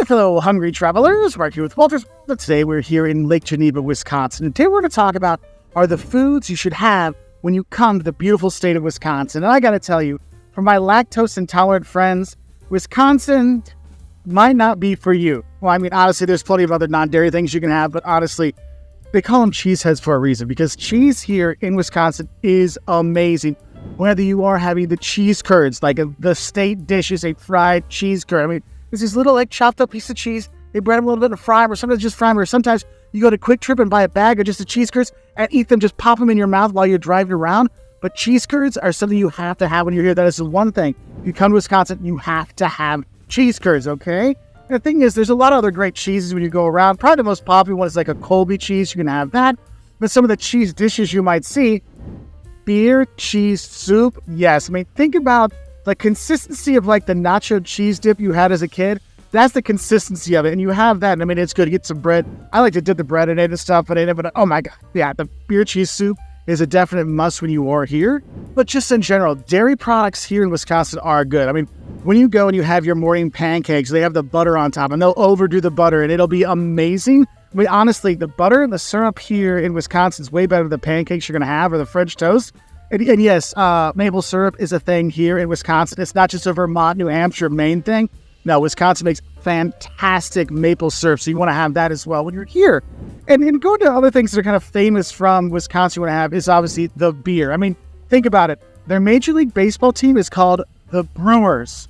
fellow hungry travelers, Mark here with Wolters. Today we're here in Lake Geneva, Wisconsin. And today we're going to talk about are the foods you should have when you come to the beautiful state of Wisconsin. And I got to tell you, for my lactose intolerant friends, Wisconsin might not be for you. Well, I mean, honestly, there's plenty of other non-dairy things you can have, but honestly, they call them cheeseheads for a reason because cheese here in Wisconsin is amazing. Whether you are having the cheese curds, like the state dish is a fried cheese curd. I mean, it's these little like chopped up piece of cheese. They bread them a little bit and fry them, or sometimes just fry them, or sometimes you go to Quick Trip and buy a bag of just the cheese curds and eat them, just pop them in your mouth while you're driving around. But cheese curds are something you have to have when you're here. That is the one thing. If you come to Wisconsin, you have to have cheese curds, okay? And the thing is, there's a lot of other great cheeses when you go around. Probably the most popular one is like a Colby cheese. You can have that. But some of the cheese dishes you might see, beer, cheese, soup. Yes, I mean, think about the consistency of like the nacho cheese dip you had as a kid. That's the consistency of it. And you have that. And I mean, it's good. You get some bread. I like to dip the bread in it and stuff. But oh my God. Yeah, the beer cheese soup is a definite must when you are here. But just in general, dairy products here in Wisconsin are good. I mean, when you go and you have your morning pancakes, they have the butter on top and they'll overdo the butter and it'll be amazing. I mean, honestly, the butter and the syrup here in Wisconsin is way better than the pancakes you're going to have or the French toast. And yes, maple syrup is a thing here in Wisconsin. It's not just a Vermont, New Hampshire, Maine thing. No, Wisconsin makes fantastic maple syrup, so you want to have that as well when you're here. And going to other things that are kind of famous from Wisconsin you want to have is obviously the beer. I mean, think about it. Their Major League Baseball team is called the Brewers.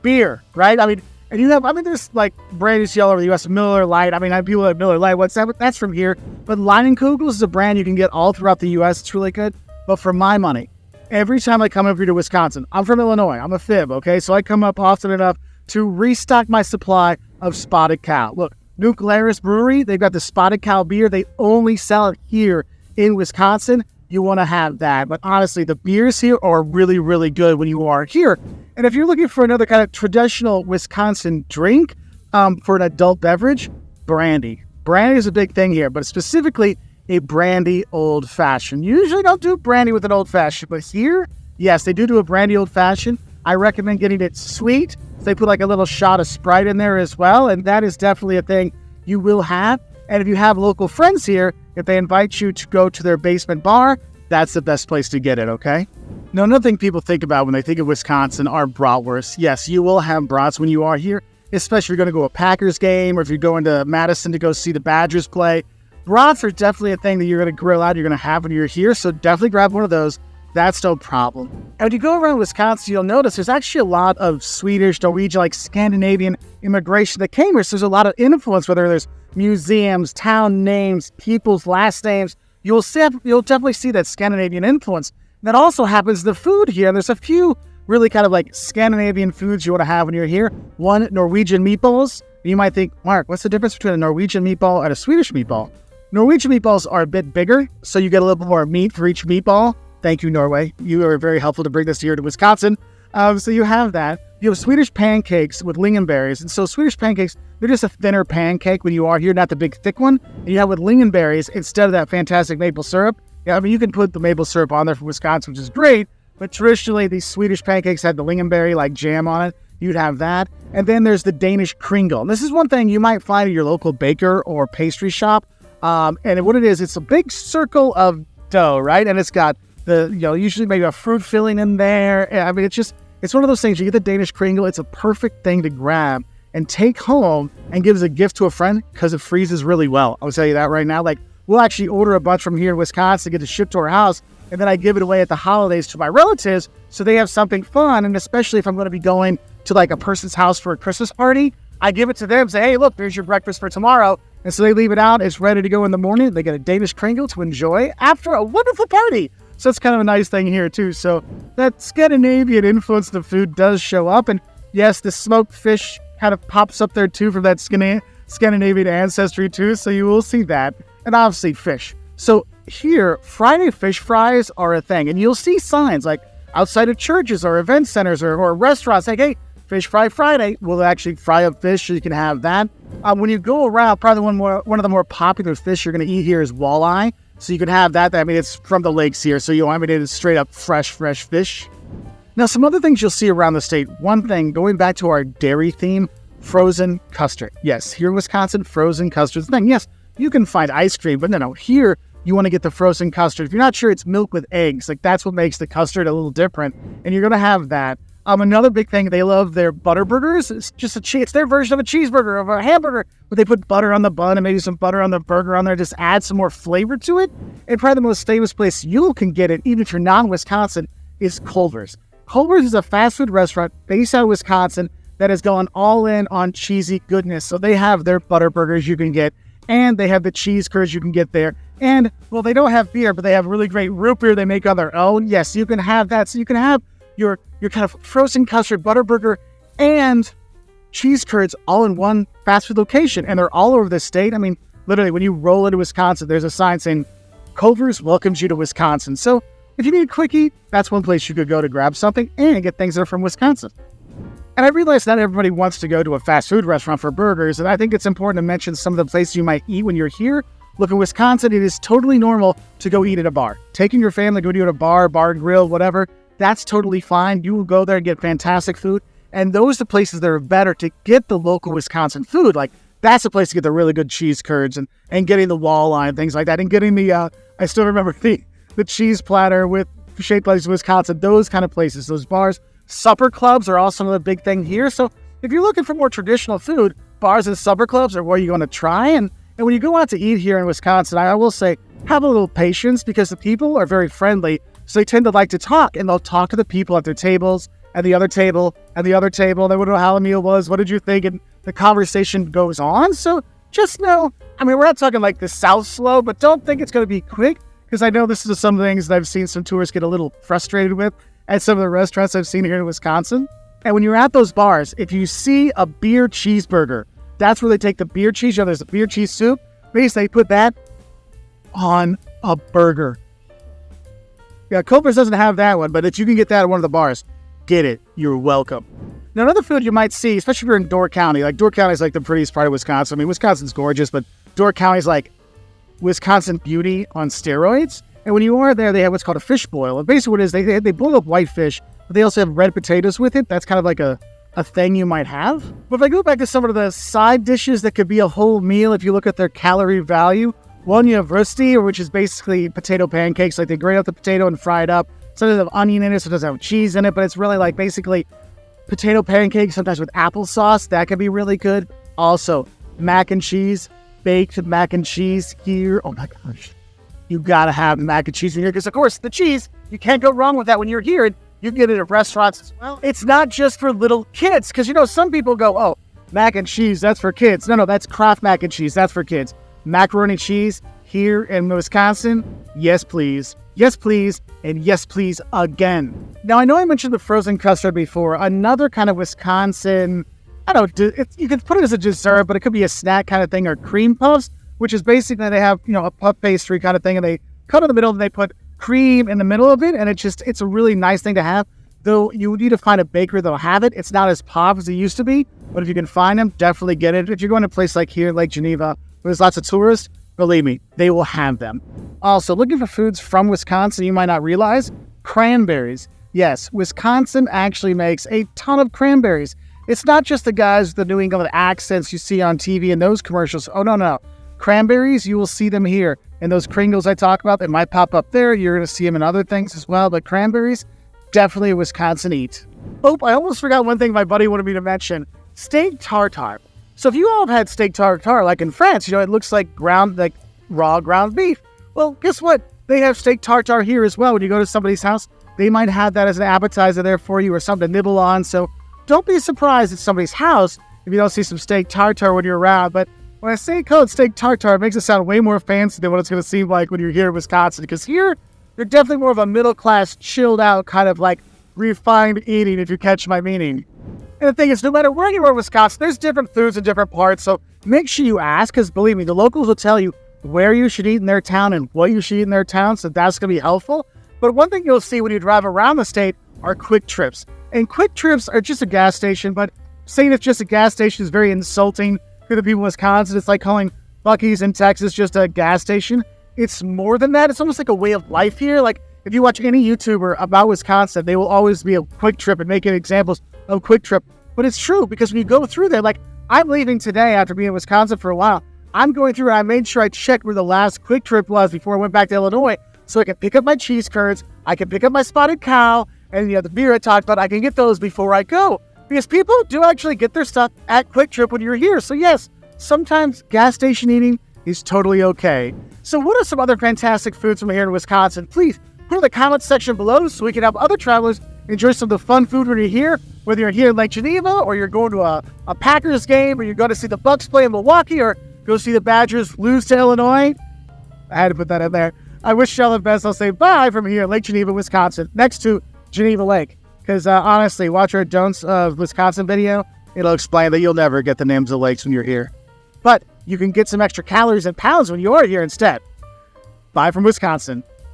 Beer, right? I mean, and you have, there's like brands all over the U.S. Miller Lite. I mean, I have people like Miller Lite. What's that? That's from here. But Leinenkugel is a brand you can get all throughout the U.S. It's really good. But for my money, every time I come up here to Wisconsin, I'm from Illinois. I'm a fib, okay? So I come up often enough to restock my supply of Spotted Cow. Look, New Glarus Brewery, they've got the Spotted Cow beer. They only sell it here in Wisconsin. You want to have that. But honestly, the beers here are really, really good when you are here. And if you're looking for another kind of traditional Wisconsin drink for an adult beverage, brandy. Brandy is a big thing here, but specifically a brandy old-fashioned. You usually don't do brandy with an old-fashioned, but here, yes, they do a brandy old-fashioned. I recommend getting it sweet. They put like a little shot of Sprite in there as well, and that is definitely a thing you will have. And if you have local friends here, if they invite you to go to their basement bar, that's the best place to get it, okay? Now, another thing people think about when they think of Wisconsin are bratwursts. Yes, you will have brats when you are here, especially if you're going to go to a Packers game or if you're going to Madison to go see the Badgers play. Brats are definitely a thing that you're going to grill out, you're going to have when you're here, so definitely grab one of those. That's no problem. And when you go around Wisconsin, you'll notice there's actually a lot of Swedish, Norwegian, like Scandinavian immigration that came here. So there's a lot of influence, whether there's museums, town names, people's last names. You'll definitely see that Scandinavian influence. That also happens to the food here. And there's a few really kind of like Scandinavian foods you want to have when you're here. One, Norwegian meatballs. You might think, Mark, what's the difference between a Norwegian meatball and a Swedish meatball? Norwegian meatballs are a bit bigger, so you get a little bit more meat for each meatball. Thank you, Norway. You are very helpful to bring this here to Wisconsin. So you have that. You have Swedish pancakes with lingonberries. And so Swedish pancakes, they're just a thinner pancake when you are here, not the big thick one. And you have with lingonberries instead of that fantastic maple syrup. Yeah, I mean, you can put the maple syrup on there from Wisconsin, which is great. But traditionally, these Swedish pancakes had the lingonberry like jam on it. You'd have that. And then there's the Danish kringle. And this is one thing you might find at your local baker or pastry shop. And what it is, it's a big circle of dough, right? And it's got usually maybe a fruit filling in there. I mean, it's one of those things. You get the Danish kringle. It's a perfect thing to grab and take home and give as a gift to a friend because it freezes really well. I'll tell you that right now. Like, we'll actually order a bunch from here in Wisconsin, get it shipped to our house, and then I give it away at the holidays to my relatives so they have something fun. And especially if I'm going to be going to like a person's house for a Christmas party, I give it to them, say, hey, look, there's your breakfast for tomorrow. And so they leave it out. It's ready to go in the morning. They get a Danish kringle to enjoy after a wonderful party. So it's kind of a nice thing here, too. So that Scandinavian influence of the food does show up. And yes, the smoked fish kind of pops up there, too, from that Scandinavian ancestry, too. So you will see that. And obviously fish. So here, Friday fish fries are a thing. And you'll see signs like outside of churches or event centers or restaurants like, hey, Fish Fry Friday. We'll actually fry up fish so you can have that. When you go around, probably one of the more popular fish you're going to eat here is walleye. So you can have that. I mean, it's from the lakes here. So it is straight up fresh fish. Now, some other things you'll see around the state. One thing, going back to our dairy theme, frozen custard. Yes, here in Wisconsin, frozen custard's the thing. Yes, you can find ice cream, but no, here you want to get the frozen custard. If you're not sure, it's milk with eggs. Like, that's what makes the custard a little different, and you're going to have that. Another big thing, they love their butterburgers. It's just it's their version of a cheeseburger, of a hamburger, where they put butter on the bun and maybe some butter on the burger on there, just add some more flavor to it. And probably the most famous place you can get it, even if you're not in Wisconsin, is Culver's. Culver's is a fast food restaurant based out of Wisconsin that has gone all in on cheesy goodness. So they have their butterburgers you can get, and they have the cheesecurds you can get there. And, well, they don't have beer, but they have really great root beer they make on their own. Yes, you can have that. So you can have your kind of frozen custard butterburger and cheese curds all in one fast food location. And they're all over the state. I mean, literally, when you roll into Wisconsin, there's a sign saying, Culver's welcomes you to Wisconsin. So if you need a quickie, that's one place you could go to grab something and get things that are from Wisconsin. And I realize not everybody wants to go to a fast food restaurant for burgers. And I think it's important to mention some of the places you might eat when you're here. Look, in Wisconsin, it is totally normal to go eat at a bar. Taking your family, go to a bar and grill, whatever. That's totally fine. You will go there and get fantastic food. And those are the places that are better to get the local Wisconsin food. Like, that's the place to get the really good cheese curds and getting the walleye and things like that. And getting the, I still remember the cheese platter with shaped like Wisconsin, those kind of places, those bars. Supper clubs are also another big thing here. So if you're looking for more traditional food, bars and supper clubs are where you're going to try. And when you go out to eat here in Wisconsin, I will say, have a little patience because the people are very friendly. So they tend to like to talk, and they'll talk to the people at their tables, and the other table, and the other table. They want to know how the meal was. What did you think? And the conversation goes on. So just know, I mean, we're not talking like the South slow, but don't think it's going to be quick, because I know this is some things that I've seen some tourists get a little frustrated with at some of the restaurants I've seen here in Wisconsin. And when you're at those bars, if you see a beer cheeseburger, that's where they take the beer cheese. You know, there's a beer cheese soup. Basically, they put that on a burger. Yeah, Culver's doesn't have that one, but if you can get that at one of the bars, get it. You're welcome. Now, another food you might see, especially if you're in Door County, like Door County is like the prettiest part of Wisconsin. I mean, Wisconsin's gorgeous, but Door County is like Wisconsin beauty on steroids. And when you are there, they have what's called a fish boil. And basically what it is, they boil up white fish, but they also have red potatoes with it. That's kind of like a thing you might have. But if I go back to some of the side dishes that could be a whole meal, if you look at their calorie value, one, you have rösti, which is basically potato pancakes. Like, they grate up the potato and fry it up. Sometimes they have onion in it, sometimes they have cheese in it, but it's really like basically potato pancakes, sometimes with applesauce. That can be really good. Also, mac and cheese, baked mac and cheese here. Oh my gosh. You gotta have mac and cheese in here because, of course, the cheese, you can't go wrong with that when you're here. And you can get it at restaurants as well. It's not just for little kids because, you know, some people go, oh, mac and cheese, that's for kids. No, that's Kraft mac and cheese. That's for kids. Macaroni cheese here in Wisconsin, yes, please. Yes, please. And yes, please again. Now, I know I mentioned the frozen custard before. Another kind of Wisconsin, I don't know, you could put it as a dessert, but it could be a snack kind of thing, or cream puffs, which is basically they have, you know, a puff pastry kind of thing, and they cut in the middle and they put cream in the middle of it. And it's a really nice thing to have. Though you need to find a bakery that'll have it. It's not as pop as it used to be, but if you can find them, definitely get it. If you're going to a place like here, Lake Geneva, where there's lots of tourists, believe me, they will have them. Also, looking for foods from Wisconsin you might not realize, cranberries. Yes, Wisconsin actually makes a ton of cranberries. It's not just the guys with the New England accents you see on TV in those commercials. Oh, no. Cranberries, you will see them here. And those Kringles I talk about, they might pop up there. You're going to see them in other things as well. But cranberries, definitely a Wisconsin eat. Oh, I almost forgot one thing my buddy wanted me to mention. Steak tartare. So if you all have had steak tartare, like in France, you know, it looks like raw ground beef. Well, guess what? They have steak tartare here as well. When you go to somebody's house, they might have that as an appetizer there for you or something to nibble on. So don't be surprised at somebody's house if you don't see some steak tartare when you're around. But when I say call it steak tartare, it makes it sound way more fancy than what it's going to seem like when you're here in Wisconsin. Because here, you're definitely more of a middle-class, chilled-out kind of like refined eating, if you catch my meaning. And the thing is, no matter where you are in Wisconsin, there's different foods in different parts. So make sure you ask, because believe me, the locals will tell you where you should eat in their town and what you should eat in their town. So that's going to be helpful. But one thing you'll see when you drive around the state are quick trips. And quick trips are just a gas station, but saying it's just a gas station is very insulting to the people in Wisconsin. It's like calling Buc-ee's in Texas just a gas station. It's more than that. It's almost like a way of life here. Like, if you watch any YouTuber about Wisconsin, they will always be a quick trip and making examples of quick trip. But it's true, because when you go through there, like, I'm leaving today after being in Wisconsin for a while. I'm going through and I made sure I checked where the last Quick Trip was before I went back to Illinois so I can pick up my cheese curds, I can pick up my spotted cow, and the beer I talked about, I can get those before I go. Because people do actually get their stuff at Quick Trip when you're here. So yes, sometimes gas station eating is totally okay. So what are some other fantastic foods from here in Wisconsin? Please put in the comments section below so we can help other travelers enjoy some of the fun food when you're here, whether you're here in Lake Geneva or you're going to a Packers game or you're going to see the Bucks play in Milwaukee or go see the Badgers lose to Illinois. I had to put that in there. I wish y'all the best. I'll say bye from here in Lake Geneva, Wisconsin, next to Geneva Lake. Because honestly, watch our Don'ts of Wisconsin video. It'll explain that you'll never get the names of lakes when you're here. But you can get some extra calories and pounds when you are here instead. Bye from Wisconsin.